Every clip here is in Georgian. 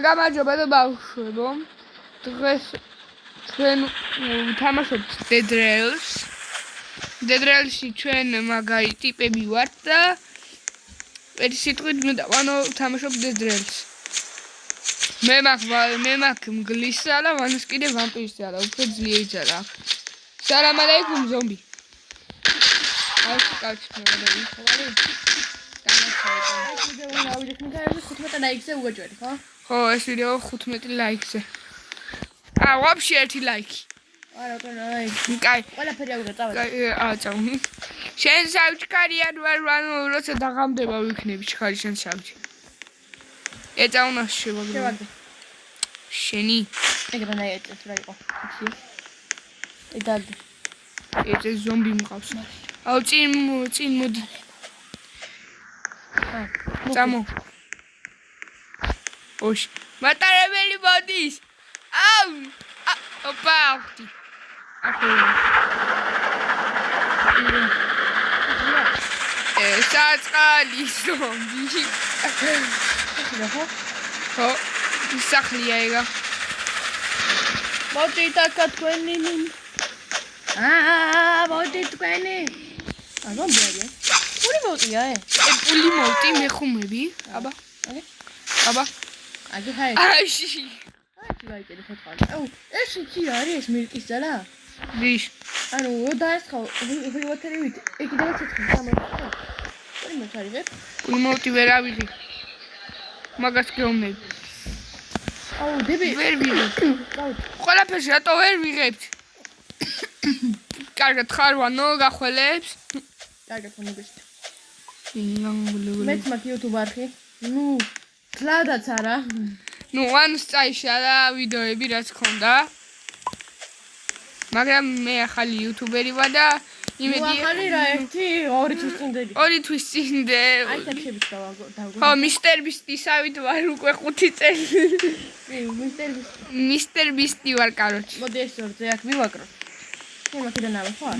გამარჯობა და ბავშვებო. დღეს ჩვენ ვთამაშობთ Dead Rails. Dead Rails-ში ჩვენ მაგარი ტიპები ვართ და ერთი სიტყვით ანუ ვთამაშობ Dead Rails. მე მაქვს მგლისა და ვანას კიდე ვამპირისა და უფრო ძლიერი ძალა აქვს. სალამ ალეიკუმ ზომბი. კაჩ მეგობრები, ხვალე. ხო, ეს ვიდეო 15 ლაიქზე. ვაფშე 1 ლაიქი. არა, ლაიქი. კაი. ყველაფერი ავიღე, წავა. კაი, წავი. შენ საჩქარიან ვარ, როცა დაღამდება ვიქნები ჩქარი შენ საჩი. ეწავნა შევაგდე. შენი. ეგ ბანაიეთს რა იყო? ედალდი. ეს ზომბი მყავს. აუ წინ მოდი. წამო. ოშ. მატარებელი მოდის. აუ. ოპა. ახლა. საწყალი ზომბი. ხო. ისახლია ეგა. მოდი თქვენი. მოდი თქვენი. ზომბია. პული მოტია პული მოტი მეხუმები. აბა. აგი ხაი. აში. გაიგე ხოთყალი. აუ, ეს კი არის მილკის ძალა? ვიშ. ანუ დაესხავ, ვიოთერივით. ეგიდე ცეცხლი გამოიწვა. პული მოწარიღებ? პული მოტი ვერ ავიღე. მაგას გეომნები. აუ, დები. ვერ ვიღებ. ყველაფერს რატო ვერ ვიღებთ? კარგად ხარ ვანო გახველებს? კარგად მოგეშთ. მეც მაქვს YouTube არხი. ნუ, კლადაც არა. ნუ ანს წაიშა და ვიდეოები რაც ქონდა. მაგრამ მე ახალი YouTuberi ვარ და იმედი ახალი რა 2 თვის წინდელი. 2 თვის წინდე. აი თემშებით დავგო. ხო, Mr. Beast-ისავით ვარ უკვე 5 წელი. Mr. Beast-ი ვარ, კაროჩი. მოდი ეს ორზე აქ მივაკრო. მე მაგიდან ავა ხო?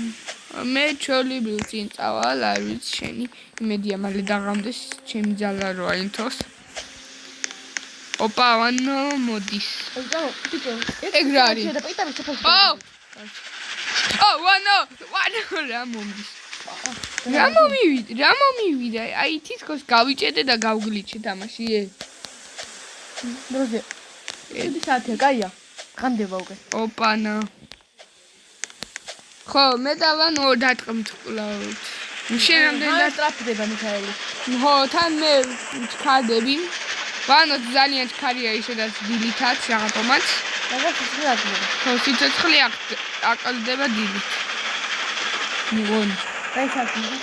მე ჩოლებრივ წინ წავალ, არ ვიცი შენი. იმედია მალე დაღამდეს ჩემი ძალა რო აინთოს. ოპა, ვანო მოდის. ეგ რა არის? ვანო რა მომდის. რა მომივიდა? აი თითქოს გავიჭედე და გავგლიჩე თამაში. დროზე. ეს საათია, კაია. გამდევა უკვე. ოპანა. ხო, მე და ვანო დატყმთ კლაუდ. შენამდე სტრაფდება მიხაელი. ხო, თან მე ჩქადები. ვანო ძალიან ჩქარია ისედაც დილითაც რაღაცომაც. მაგას სიცოცხლე აკლდება. ხო, სიცოცხლე აკლდება დილით. მგონი. აი საათია.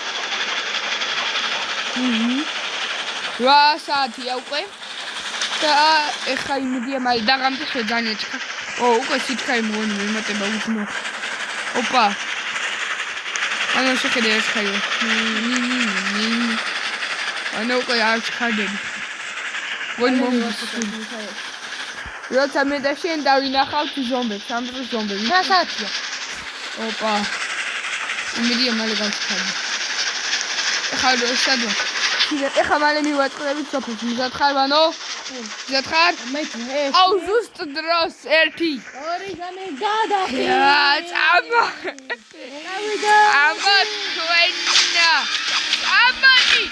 8 საათია უკვე. და ეხა იმედია მალე დაღამდეს ძალიან ჩქარ. უკვე სიჩქარი მგონი მემატება უძმო. ოპა. ანუ შეხედე ეს ხაიო. ანუ უკვე არ ჩქარდები. ვინ მომდის? როცა მე და შენ დავინახავთ ზომბებს, ამ დროს ზომბები. რა საათია? ოპა. იმედია მალე გავჩქარდი. ეხლა სადღა. ეხლა მალე მივაწყდებით სოფელს. მიზად ხარ ვანო? მიზად ხარ? მე აუ ზუსტ დროს 1 ორი გამე გადახი. წამო. გავიდა. ამა თქვენა. ამანი.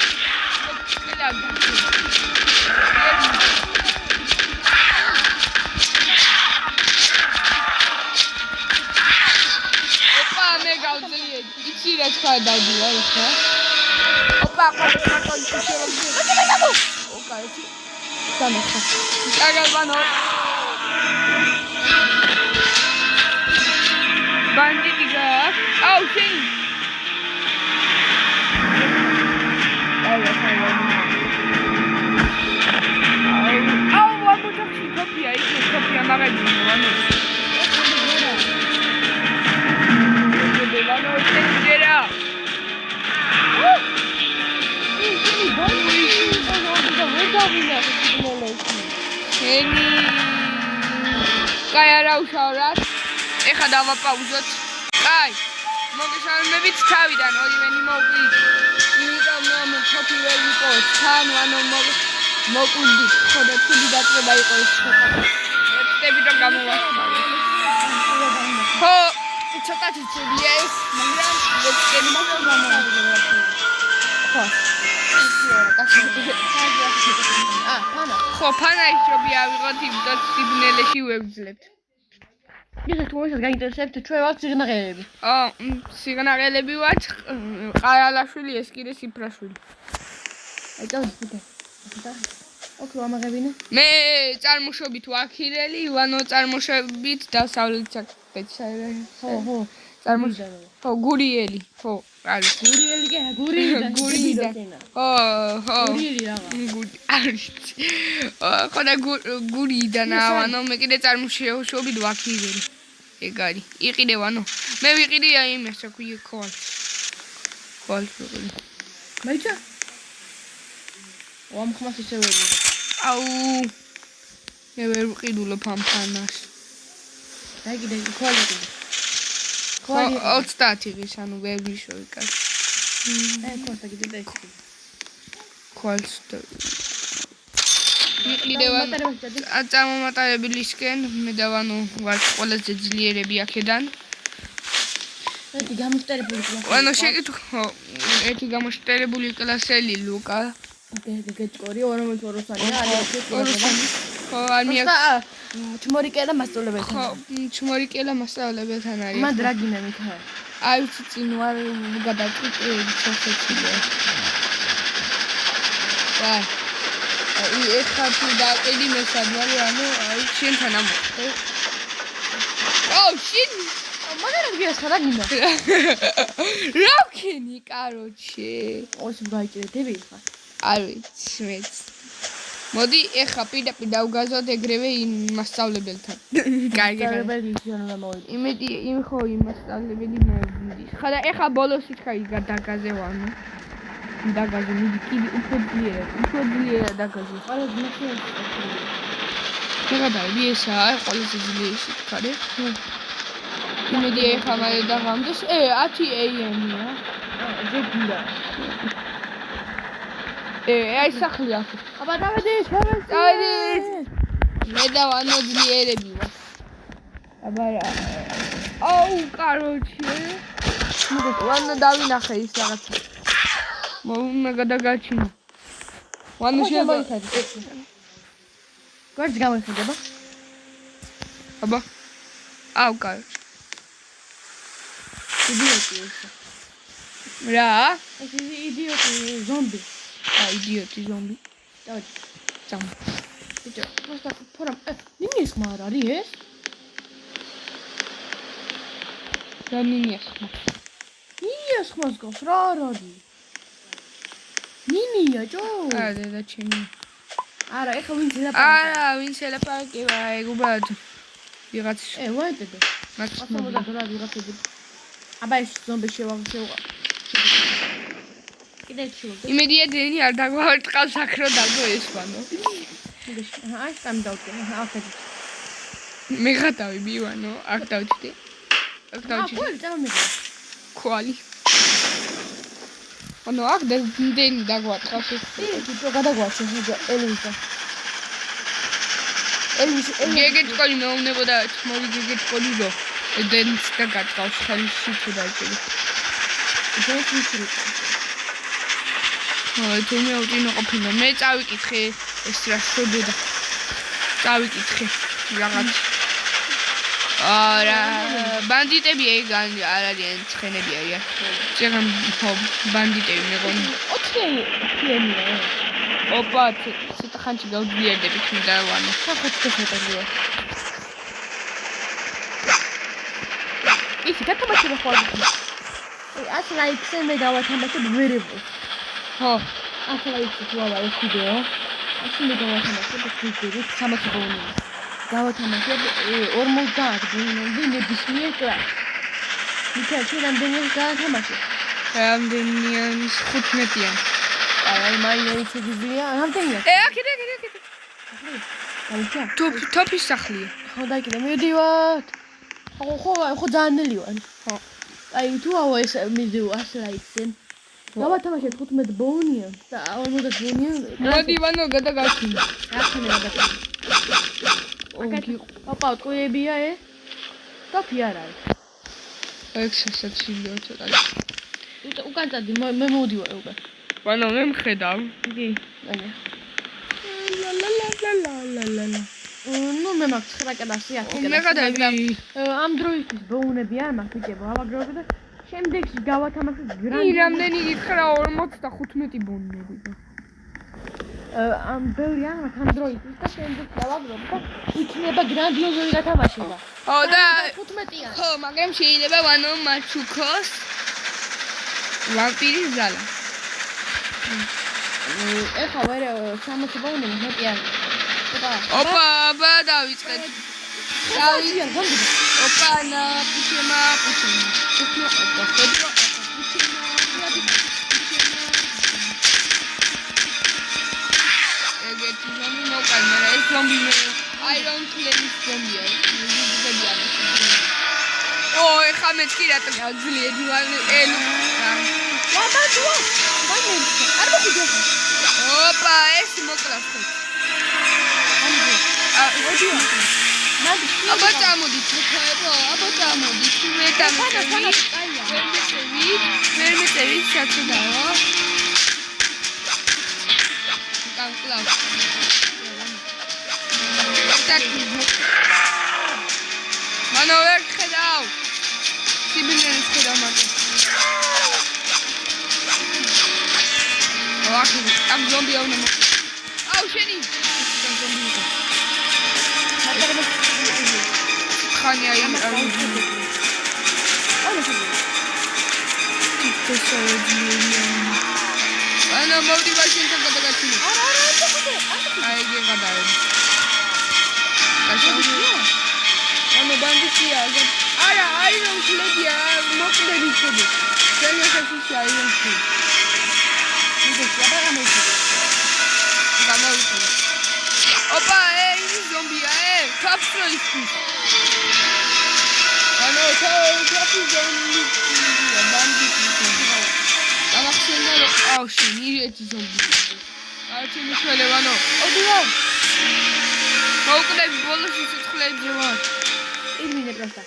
ოპა მე გავძლიე. იცი რა თქვა დავდივარ ახლა. ოპა ყოლა შევაგდე. ოკაი. სამეხა. კარგად ვანო. ბანდიტი გა. აუ შენი. აუ ვაგოჩი კოპია ის კოპია მაგარი ვანო. ვანო შეიძლება. შენი. კაი არა უშავრად. ეხა დავაპაუზოთ. კაი. მოგესალმებით თავიდან ორივენი მოგვი. იმიტომ რომ თოფი ვერ ვიყო თან ანუ მოკვდით ხო და ცუდი დაწყება იყო ეს ცოტა ვეცდები რომ გამოვასწავლო ხო ცოტათი ცუდია ეს მაგრამ ვეცდები რომ გამოვასწავლო ხო ხო ფანა ისრობი ავიღოთ იმდაც სიგნელეში ვევძლებთ ის თუ მოისაც გაინტერესებთ ჩვენ ვართ სიგნაღელები სიგნაღელები ვართ ყარალაშვილი ეს კიდე სიფრაშვილი აი წავიდეთ ოკეი ამაღებინე მე წარმოშობით ვაქირელი ივანო წარმოშობით დასავლეთ საქართველოში ხო ხო გურიელი ხო არის გურიელი კი გურიელი ხო გურიელი რაღა გური არის ხო და გურიდან ავანო მე კიდე წარმოშობით ვაქირელი ეგ არის იყიდე ვანო მე ვიყიდე აი იმას რა ქვია ქვალ მაიცა ვამ ხმას ისე ვერ აუ მე ვერ ვყიდულობ ამ ფანას დაი კიდე ქვალი 30 ის ანუ ვერ ვიშოვი კაც ქვალს და კიდე დაიხი ქვალს ვიყიდევან წარმომატარებელისკენ მე დავანო ვარ ყველაზე ძლიერები აქედან ერთი გამოსტერებული კლასელი ანუ შეკითხო ერთი გამოსტერებული კლასელი ლუკა გეჭკორი რომელიც ოროსანია ხო ანია ჩმორიკელა მასწავლებელთან ხო ჩმორიკელა მასწავლებელთან არის მან დრაგინა მიქა აი ვიცი წინ ვარ გადავწყვიტ შესაძლოა ვაი ეხლა თუ დაყიდი მესადვარი ანუ აი შენთან ამოხდე აუ შენ მაგარი გიას ხარაგინა რა ვქენი კაროჩე ოს გაიჭირდები ხა არ ვიცი მეც მოდი ეხლა პირდაპირ დავგაზოთ ეგრევე იმ მასწავლებელთან კარგი იმედი იმ ხო იმ მასწავლებელი მოვიდი ხა და ეხლა ბოლოსით ხა დაგაზე ვანო დაგაზე მიდი კიდე უფრო ძლიერად დაგაზე არა ძმახია შეგადავდი ესაა ყველაზე ძლიერი სიტყვარი იმედი ეხლა მე დაღამდეს 10 AM-ია ზედა აი სახლი აქ აბა დავედით მე დავანო ძლიერები ვარ აბა აუ კაროჩე ვანო დავინახე ის რაღაცა მე გადაგაჩინე ვანო შემოიხედე გვერდს გამოიხედება აბა აუ კაროჩე იდიოტი ეს რა ეს იდიოტი ზომბი იდიოტი ზომბი დავით წამ ბიჭო просто ფორა ნინიეს ხმარ არის ეს და ნინიეს ხმას გავს რა არის ნინია ჯო არა და ჩემი არა ეხა ვინც ელაპარაკება არა ვინც ელაპარაკება ეგ უბრალოდ ვიღაც ვაიტედე მას ხმოდა რა ვიღაცები აბა ეს ზომბი შევაღწევა კიდე შევაღწე იმედია დენი არ დაგვაწყავს აქრო დაგო ეს ვანო აი სამ დავწე ახეთ მე გადავი მივანო აქ დავჭდი აქ დავჭდი კოლი წამომიგე კვალი ანუ აქ დენი დაგვაწყავს ეს ტიპო გადაგვაჩე ელვისა გეგეთკოლი მეუნებოდა თმორი გეგეთკოლი რო დენს და გაწყავს ხელში თუ დაჭირი ეს ისე თუ მე უტინო ყოფილა მე წავიკითხე ეს რა შევიდა წავიკითხე რაღაც არა ბანდიტები ეგ არ არიან ცხენები არიან ზეგან ხო ბანდიტები მეგონი 4-იანია ოპა ცოტა ხანში გავძლიერდები თუ და ვანო ხო ცოტა ის გათამაშება ხო არის ასე ლაიქს მე დავათამაშებ ვერებო ხო ასე ლაიქს თუ არა ეს ვიდეო ასე მე დავათამაშებ ვიდეო 300 ბონუსი დავათამაშებ 50 ბონუსი ნებისმიერ კლასს მითხა ჩვენ რამდენი გავათამაშებ რამდენიან 15-იან აი მაინც გიზია რამდენია აქეთ დავიჭა ტოპის სახლია ხო დაიკიდე მივდივართ ხო ძალიან ნელი ვარ ხო აი თუ აუ ეს მიდიო ასე ლაიქს დავათამაშეთ 15 ბოუნია და 50 ბოუნია. მოდი ვანო გადაგაჩინე. რახმე გადაგაჩინე. ოპა, ტყუებია ე? ტოფი არ არის. ექსესაც შინდო ცოტა. უკან წადი, მე მოვდივარ უკან. ვანო მე მხედავ. კი, აია. ლა. ნუ მე მაქვს 9 კლასი აქ. მე გადავი. ამ დროისთვის ბოუნები არ მაქვს ბიჭებო, ავაგროვებ და შემდეგში გავათამაშოთ ი რამდენი გითხრა 45 ბონები. ამ ბევრი არ მაქვს ამ დროისთვის და შემდეგში გავაგროვებ და იქნება გრანდიოზული გათამაშება. ო და 15-იან. ხო, მაგრამ შეიძლება ვანო მაჩუკოს ვამპირის ზალა. ეხლა ვერ 60 ბოუნები მეტი არ. ოპა, აბა დავიწყეთ. დავიწყეთ, გონდი. ოპა, ნა, პუჩემა. პუჩემა, ოპა, ფედრო, პუჩემა. ეგეთი ზომი მოკანა, ეს ზომი მე აირონ კლენის ზომია. ო, ეხლა მე კი რატომ აძლიედი ვარ ელუ. ვაბადო. არ მოგვიძახე. ოპა, ეს მოკლავს ხო. აბა წამოდი ჩქაებო, აბა წამოდი მე დამწევი ჩაჭდაო. კანკლავ. მანო ვერ ხედავ. სიბინელის ხედავ მარტო. ვახი, ამ ზომბია უნდა მო. აუ შენი. ხანი აი ანა მოვდი მაშინთან გადაგაჩინე. აი იგი გადავედი. ანუ ბანდიტია. არა, აირონ კლედია, მოკლები შედი. შეიძლება აირონ კლედი. გამოვიწყე. ოპა, ეს ზომბია, კაფსულის. ანუ კაფსული ზომბია, ბანდიტი. გამახსენდა რომ ყავში მირეთი ზომბია. არჩი მიშველე ვანო. ოდიო. მოუკლები ბოლოში სიცხლეებზე ვარ. იმინე პროსტა.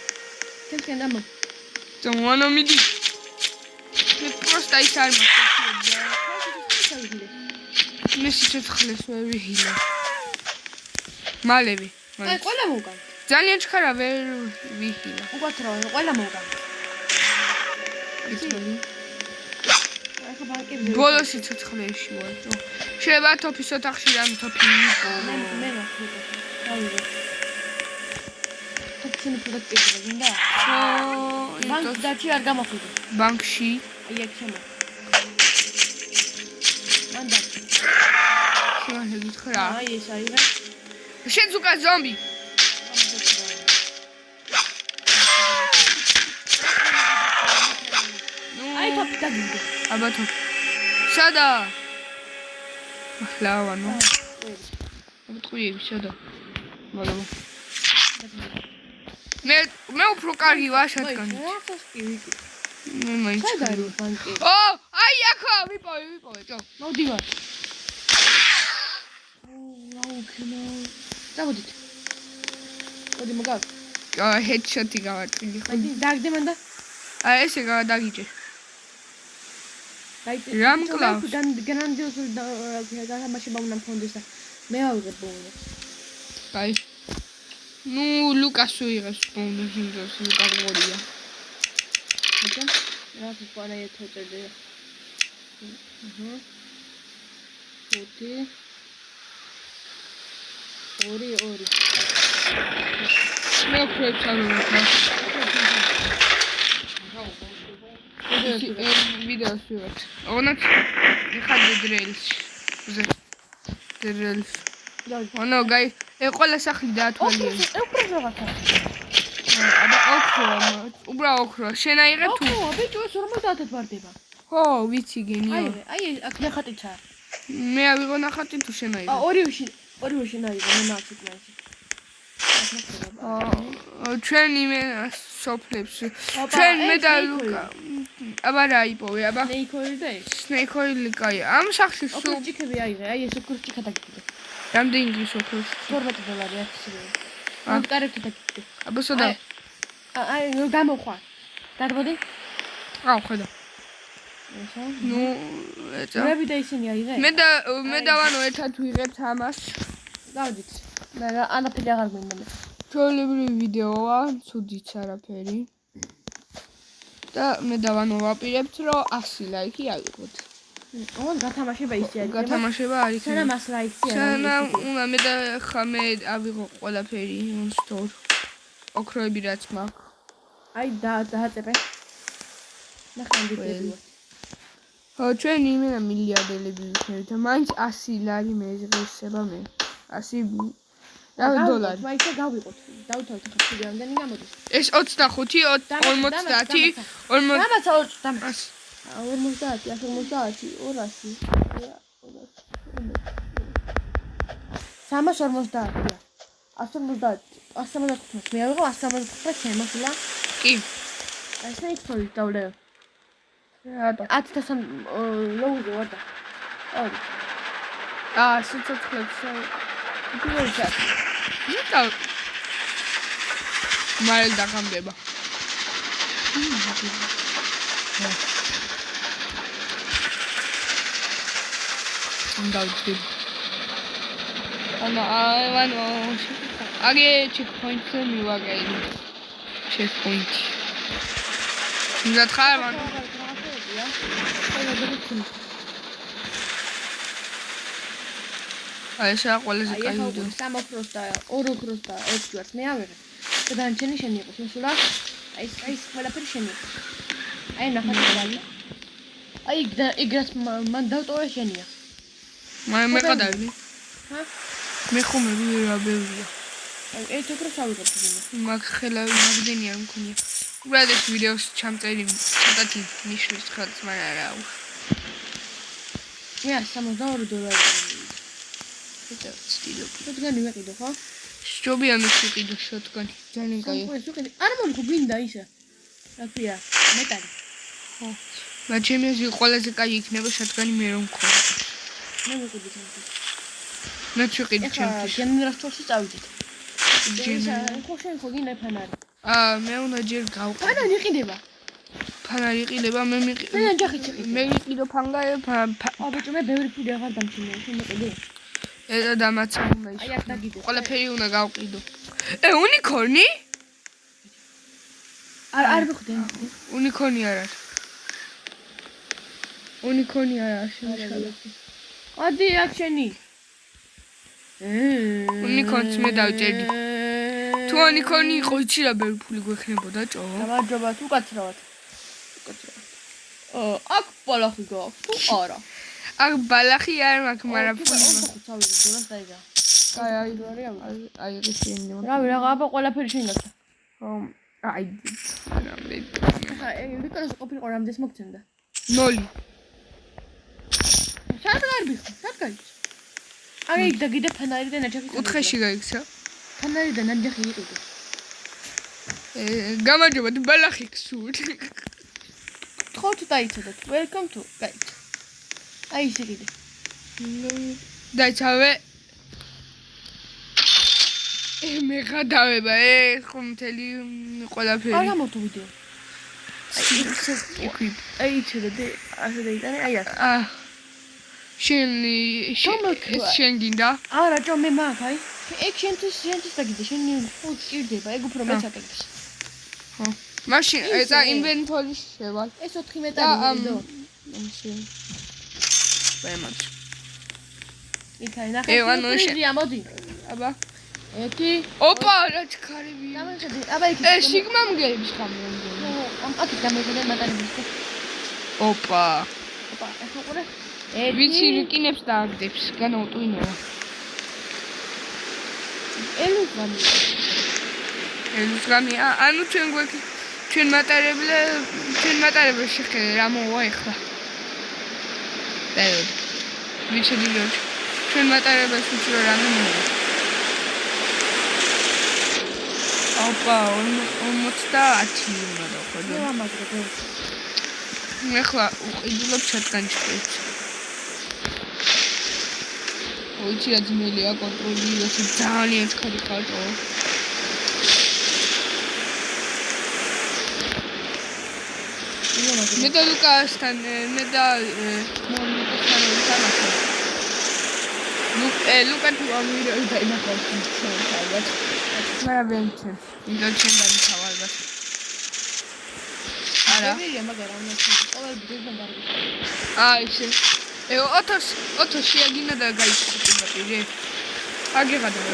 თემსკენ დამო. ვანო მიდი. მე პროსტა ის არ მაქვს. მე სიცხლეს ვერ ვიჰილა. მალევე. აი, ყველა მოვგან. ძალიან ჩქარა ვერ ვიჰილა. უკათრო, ყველა მოვგან. იცოდი. ახლა ბანკები. ბოლოში ცოცხლეში ვარ. შეიძლება თოფის ოთახში რამე თოფი იყო. მე მაქვს. დავიღე. თოფის პროდუქტები გინდა? ხო, ბანკში არ გამოხვიდე. ბანკში. აი აქ შემო. მანდა. შენ გითხრა. აი ეს აიღე. შენც უკან ზომბი. აი თოფი დაგიდე. აბა თოფი. სადა? ახლა ვანო. აბა ტყუიები სადა? მოგება. მე უფრო კარგი ვარ შატკანი. მე მაინც. სადა არის ბანკი? ო, აი ახლა ვიპოვე, წო. მოვდივარ. აუქნო. დავდით. მოდი მოგავ. ჰედშოტი გავაკეთე ხო? აი დაგდე მანდა. აი ესე გადაგიჭე. რამ კლავს? გრანდიოზული გათამაშება უნდა მქონდეს და მე ავიღებ ბონუს. აი. ნუ ლუკას უიღებს ბონუს იმდროს ლუკა გორია. მოგან? რა ფონა ეთოჭერდე. ოდი. ორი. მე ვქრებს არ ვიყავ. ვიდეოს ვიღებ. ოღონდ ეხა დრელს. დრელს. ანუ გაი, ყველა სახლი დაათვალიერე. ოქრო რაღაცა. აბა ოქრო, უბრალოდ ოქრო. შენ აიღებ თუ? ოქრო, ბიჭო, ეს 50-ად ვარდება. ხო, ვიცი გენია. აი, აქ ნახატიცა. მე ავიღო ნახატი თუ შენ აიღე? ორივე შენ აიღე, მე მაქვს იქ. ჩვენ იმე სოფლებს. ჩვენ მე და ლუკა. აბა რა იპოვე, აბა ნეიქორი და ეს. Snake oil-ი კაია. ამ სახში სულ ოქროჭიქები აიღე, აი ეს ოქროჭიქა დაგიგდე. რამდენი დღის ოქროს? $12 აქცია. ამ კარებთან დაგიგდე. აბა სოდა. აი გამოხვა. დაგბოდი? აუ ხედა. ესა. ნუ ეცა. რები და ისინი აიღე? მე დავანო ერთად ვიღებთ ამას. დავდით. მე ანაფერი აღარ გვინდა მე. ჩვეულებრივი ვიდეოა, ცუდიც არაფერი. და მე დავანო ვაპირებთ, რომ 100 ლაიქი ავიღოთ. ოღონდ გათამაშება ისე არის. გათამაშება არის. სანამ 100 ლაიქი არის. სანამ უნდა მე და ხამე ავიღო ყველაფერი on-store. ოქროები რაც მაქვს. აი დააწებე. ნახანდი დები. ხო, ჩვენ იმენა მილიარდელები ვიქნებით და მაინც 100 ლარი მეღირსება მე. 100 დოლარი. მაინც გავიყოთ. დავთავთ ახლა ფული რამდენი გამოდის? ეს 25, 50, 50. დამაცა 40. 350. 150. მე ავიღო 175 შემოსულა. კი. ეს ნეიქორი დავლე. რატო? 10-დან ლოუზე ვარ და. ორი. სიცოცხლეც. პირველი ჩათი. ნიტა. მარელ დაგამდება. დავჭი. ანუ აგე checkpoint-ზე მივაგეინე. checkpoint. ნახარ მან. აი ეს ყველაზე კაი ვიდეო. 3 ოქროს და 2 ოქროს და 1 ჯვარს მე ავიღე. და განჩენი შენი იყოს მოსულა. აი ეს ყველაფერი შენი იყო. აი ნახე დავალი. აი იგრას მან დავტოვე შენია. მე ყადავი. ჰა? მე ხომე რა ბევრია. აი ეს ოქროს ავიღე თვითონ. მაგ ხელავი მაგდენი არ მქონია. უბრალოდ ეს ვიდეოს ჩამწერი ცოტათი ნიშნის ხელს მაგრამ არა. მე $72. ეს სტილო. შოტგანი ვიყიდო ხო? შობიანი ვიყიდო შოტგანი. ძალიან კაია. არ მომგო გინდა ისე. რა ქვია? მეტალი. ხო. მაგრამ ჩემი აზრით ყველაზე კაი იქნება შოტგანი მე რომ მქონდა. მე ვიყიდე ჩემთვის. მე ვიყიდე ჩემთვის. გენერატორში წავიდეთ. ხო შენ ხო გინდა ფანარი. მე უნდა ჯერ გავყიდო. ფანარი იყიდება. ფანარი იყიდება მე მე ნაჯახი ჩიყიდე. მე იყიდო ფანგაე აბიჭო მე ბევრი ფული აღარ დამჩინე. შენ მეყიდე. ედა დამაცა უნდა ის. აი აქ დაგიდე. ყველაფერი უნდა გავყიდო. უნიკორნი? არ ვიხდე. უნიკორნი არა. უნიკორნი არა შეიძლება. ადი აქ შენი. უნიკორნს მე დავჭერდი. თუ უნიკორნი იყო იცი რა ბევრი ფული გვექნებოდა ჭო. გამარჯობა თუ კაცრავად. აქ ბალახი გაქვს თუ არა? აქ ბალახი არ მაქვს, მაგრამ ფული მაქვს. წავიდე დოლას დაიგა. აი ეს შენი. რავი რა აბა ყველაფერი შენ გაქვს. აი ხა ვიკონოს ყოფილიყო რამდენს მოგცემდა? 0. სად გარბიხო? სად გაიქცა? აი დაგიდე ფანარი და ნაჯახი. კუთხეში გაიქცა. ფანარი და ნაჯახი იყიდე. გამარჯობა თუ ბალახი გსურთ. ხო თუ დაიცოდეთ. Welcome to guys. აი ისე კიდე. დაიცავე. მე გადავება ხომ მთელი ყველაფერი. არ გამორთო ვიდეო. აი ჩერდე ასე დაიტანე აი აქ. შენ შენ გინდა? არა ჭო მე მაქვს აი. ეგ შენთვის დაგიდე შენ ხო ჭირდება ეგ უფრო მეც აკეთებს. ხო. მაშინ ეს ინვენტორი შევალ. ეს 4 მეტალი ვიდეო. ვემაც. იქა ნახე. პრიზია მოდი. აბა. ეთი. ოპა რა ჩქარები. დამახედე. აბა იქ. შიგმა მგეების ხამრენ. აქ დამეგდე მაგალითად. ოპა. ახლა ყურე. ვიცი რიკინებს და აგდებს. განაუტვინოა. ელუსგამი. ანუ ჩვენ მატარებელ შეხედე რა მოვა ახლა. დაიოდ. ვიცი დიოჩ. ჩვენ მატარებელს უჩრო რამე მოვა. ოპა 50 უნდა დახედო. რა მაგრე. ეხლა უყიდულობ შატკანჩებს. ვიცი რა ძნელია კონტროლი, როცა ძალიან ჩქარი ხარჯო. მე და ლუკასთან მე და მოლუკასთან ვთამაშობ. ლუკა თუ ამირე და იმახავს ალბათ. მაგრამ ვენჩენ. ინდოჩენ დამთავარ ალბათ. არა. მერია მაგრამ ყოველ დღესთან გარკვეულ. ისე. ოთოს შეაგინა და გაიქცა პირე. აგიღადა რა.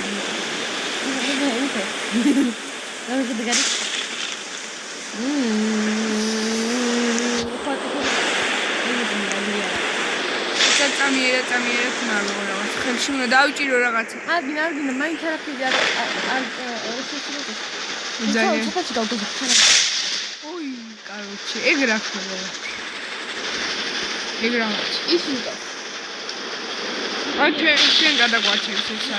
რა ვიგე გარი? წამიერე თმარო რაღაც. ხელში უნდა დავიჭირო რაღაცა. არგინა, მაინც არაფერი არ შეშურდა. ძალიან. საფაჩი გავგზავნა. ოი, კაროჩე, ეგ რა ხდება? ეგ რა მოწ. ის უნდა. ჩვენ გადაგვაჩენს ესა.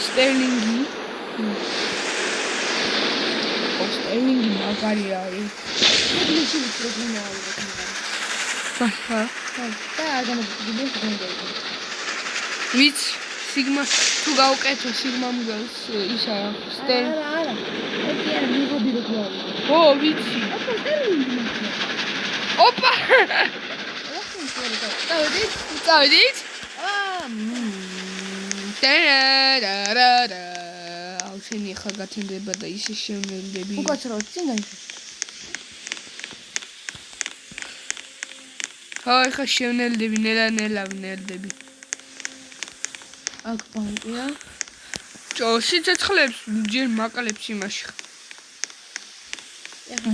სტერლინგი. სტერლინგი მაგარია არის. ის ის პროგრამა არის. აჰა. და არ გამოგიდგენია ხონდა. ვიც სიგმა თუ გავუკეთო სიგმა მგელს ისა სტენ. არა. ოკი არა მიღობი რო გვარი. ო ვიცი. ოპა. წავედით? აუ შენი ხა გათენდება და ისე შევნელდები. უკაცრავ წინ გაიშო. აი ხა შევნელდები, ნელა ვნელდები. აქ ბანკია. სიცოცხლებს ჯერ მაკალებს იმაში.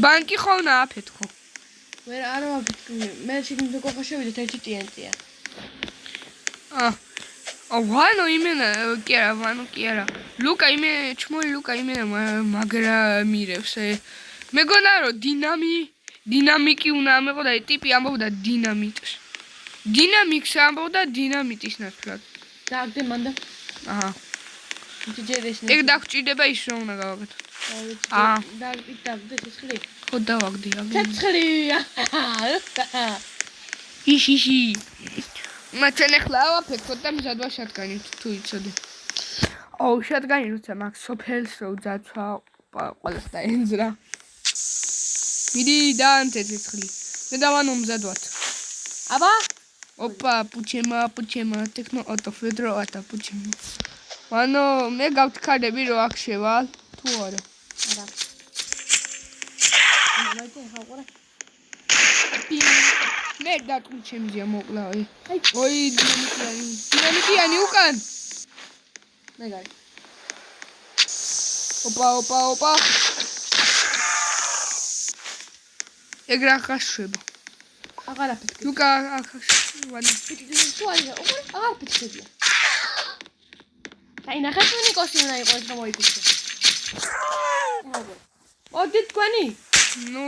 ბანკი ხონა აფეთქო. ვერ არ ვაფიქრე. მე შეგინდა ყოხა შევიდეთ ერთი ტიენტია. ვანო იმენა კი არა. ლუკა იმე ჩმოი ლუკა იმენა მაგრა მირევს. მეგონა რომ დინამიკი უნდა ამეყო და ტიპი ამბობდა დინამიტს. დინამიკს ამბობდა დინამიტის ნაცვლად. დააგდე მანდა. აჰა. ჯერეს ეგ დაგჭირდება ის რომ უნდა გავაკეთო. დააგდე ცეცხლი. ხო დავაგდე. ცეცხლი. იშ. მათენ ახლა ავაფეთქოთ და მზადვა შატკანი თუ იცოდი. აუ შატკანი როცა მაგ სოფელს რო ძაცვა ყველას დაენძრა. მიდი დაანთე ცეცხლი. მე დავანო მზადვათ. აბა? ოპა, პუჩემა, ტექნო ოტო ფედროატა პუჩემა. ვანო მე გავთქარები რომ აქ შევალ თუ არა. არა. მაინც ხაყურა. მე დაკუჩემზია მოკლავე. ოი დინამიტიანი უკან. მეგარი. ოპა. ეგ რა ხაშვება. აღარა ფეთქე. ლუკა ვანი. აღარ ფეთქებია. აი ნახეთმენი კოსი უნდა იყოს რომ მოიქცე. მოდით თქვენი? ნუ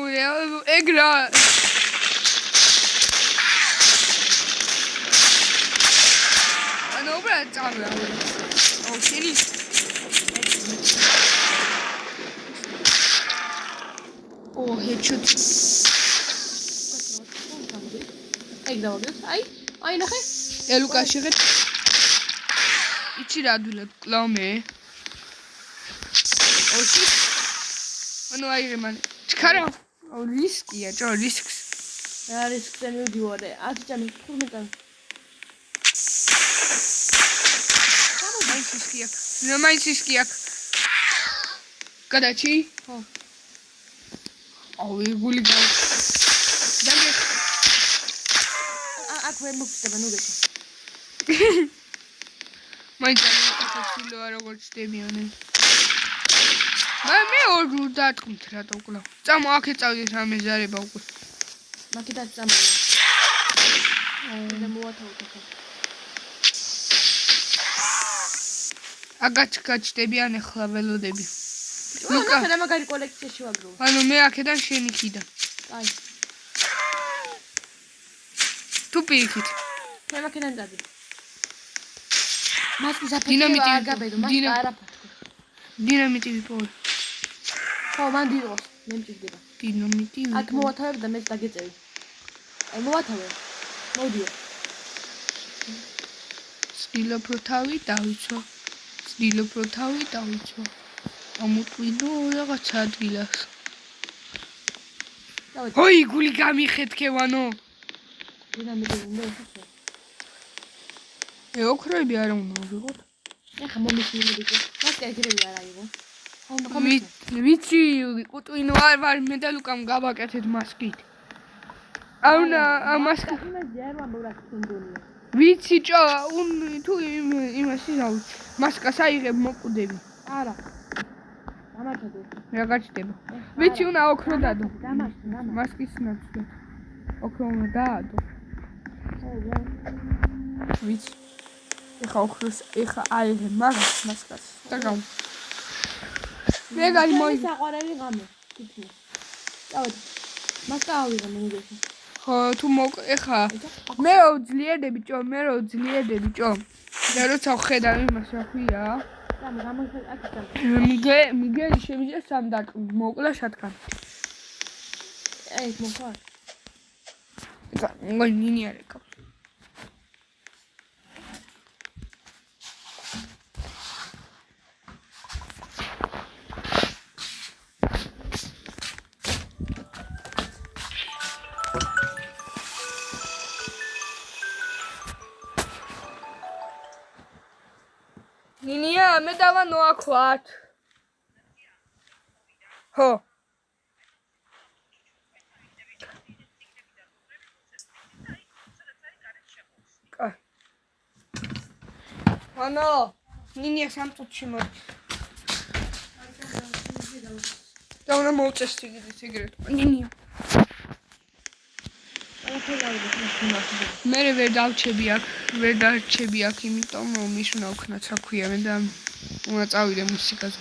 ეგ რა ანუ უბრალოდ წავიდა. აუ შენი ჰედშოტ. ეგ დავაგდოთ. აი ნახე. ლუკა შეღეთ. იცი რა დვილად კლავ მე. ოში. ანუ აი მან ჩქარა. აუ რისკია, რისკს. რა რისკზე მივდივარ? 10 წამი 15 წამი. მაინცისკი აქ. გადაჩი? ხო. აუ იგული გა. დაგე. აქ ვერ მოგწდება ნუ გეში. მაინც ხაჩილოა როგორ ჩდებიანე. მე ორ დატყმთ რატო უკლავ. წამო აქე წავიდეთ რა მეზარება უკვე. მაკედაც წამოვა. და მოვათავოთ ახლა. აგაჩკაჩდებიან ახლა ველოდები. ლუკა, რა მაგარი კოლექციაში ვაგრო. ანუ მე აქედან შენი ხიდა. აი. თუ პირიქით. მე მაკედან წადი. მას საფეთქება არ გაბედო, მას არაფათქო. დინამიტი ვიპოვე. ხო, მან დიდოს, მე მჭირდება. დინამიტი აქ მოვათავებ და მეც დაგეწევი. აი, მოვათავე. მოდიო. ცდილობ რო თავი დავიცვა. ცდილობ რო თავი დავიცვა. ამოწვიდო რაღაცა ადგილას. დავით. ჰოი, გული გამიხეთქევანო. დინამიტი უნდა ეხო. ოქროები არ უნდა ვიღოთ. ეხა მომისმინე ბიჭო. მას კერგრები არ აიღო. ვიცი, ყუტვინო არ ვარ, მე და ლუკამ გავაკეთეთ მასკით. აუნა, მასკი. იმას ჯერმა მოვაკ თუნდონია. ვიცი, ჭო, თუ იმაში დავუჩ. მასკას აიღებ მოკვდები. არა. დამარცხდე. რა გაჩნდება? ვიცი, უნდა ოქრო დადო. დამარცხდა. მასკის ნაცვლად. ოქრო უნდა დაადო. ვიცი. ეხა ოქროს, ეხა აიღებ მაგას მასკას. და გამ. მე გაიმოი. საყვარელი ღამე. თითქოს. დავით. მას დაავიღე მე მიგეში. ხო, თუ ეხა მე ძლიერდები, ჭო, მე ძლიერდები, ჭო. და როცა ხედავ იმას, რა ქვია? მიგელი შემიძლია სამ დაკვრა, მოკლა შატკან. ეს მოხარ. ეხა, ნინი არ ეკავს. ნინია, მე დავანო აქვათ. ხო. კაი. ანუ, ნინია სამწუთში მოდი. და უნდა მოვწეს სიგრეტ. ნინია. მე ვერ დავჩები აქ, ვერ დარჩები აქ, იმიტომ რომ ის უნდა ვქნათ, რა ქვია, მე და უნდა წავიდე მუსიკაზე.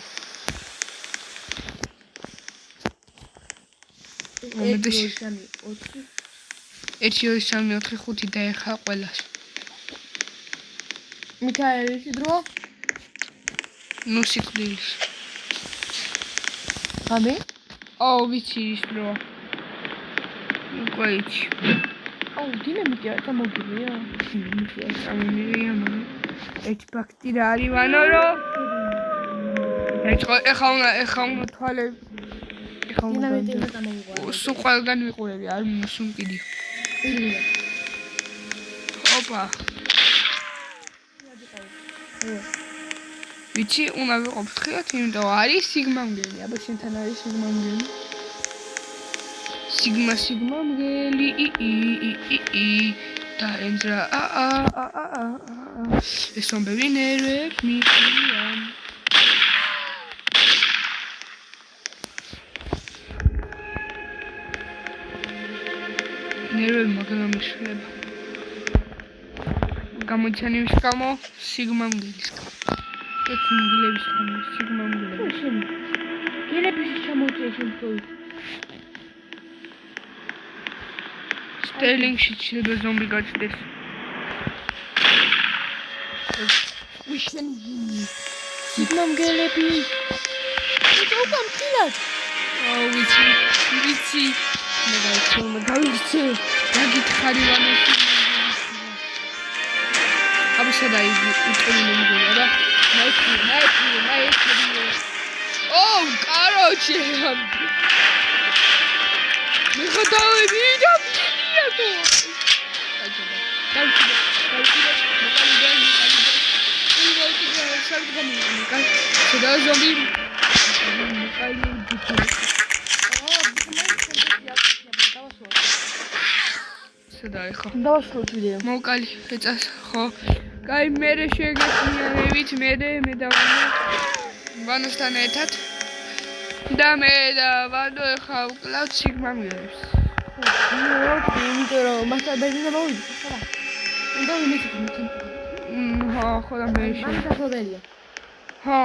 მომედში 1 2 3 4 5 და ეხა ყველას. მიქაელის დრო? ნუ სიკვდილის. გამი? აუ, ვიცი ის დრო. უკაიჩი. აუ, დინამიტი არ გამოგივია. დინამიტი არ გამომივია, მაგრამ ეს ფაქტი რა არის, ვანო რო? ეხა უნდა თვალე. ეხა უნდა დინამიტი უნდა გამოვიყო. სულ ყველგან ვიყურები, არ სულ კიდე. ოპა. ვიცი, უნდა ვიყო ფრთხილად, იმიტომ არის სიგმამგელი, აბა შენთან არის სიგმამგელი. სიგმა მგელი და ენძრა ეს ამბები ნერვებს მიყრიან. ნერვები მაგრამ მიშლება. გამოჩენივის გამო სიგმა მგელის გამო. ეს მგლების გამო სიგმა მგლების. გელების ჩამოწეს იმპოი. სტერლინგში შეიძლება ზომბი გაჩნდეს. ვიშენ სიგმამგელები. უკან ფილად. აუ, ვიცი. მე გავიცი. გაგითხარი ვანო. აბა შედაი უწევი მიგონა და მაი크. ოუ, კაროჩე. მე ხდავები და მიდიადო. შედაი ზომბი. შედაი ხო. დავაშლოთ ვიდეო. მოკალი ეწას ხო. კაი, მე შეგეცნიარებით, მე დავანო ვანოსთან ერთად. და მე და ვანო ხა უკლავ სიგმამგელებს. იმიტომ რომ მასა ბენზინა მოვიდი, ხარა. უნდა ვიმეცი. ხო, და მე მასაობელია. ხო.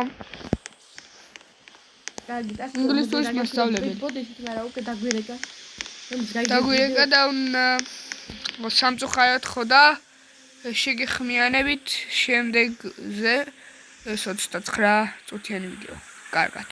კარგი, და ინგლისურის მასწავლებელი. ბოდეში არა უკვე დაგვირეკა. დაგვირეკა და სამწუხაროდ ხო და შეგეხმიანებით შემდეგზე 29 წუთიანი ვიდეო. კარგად.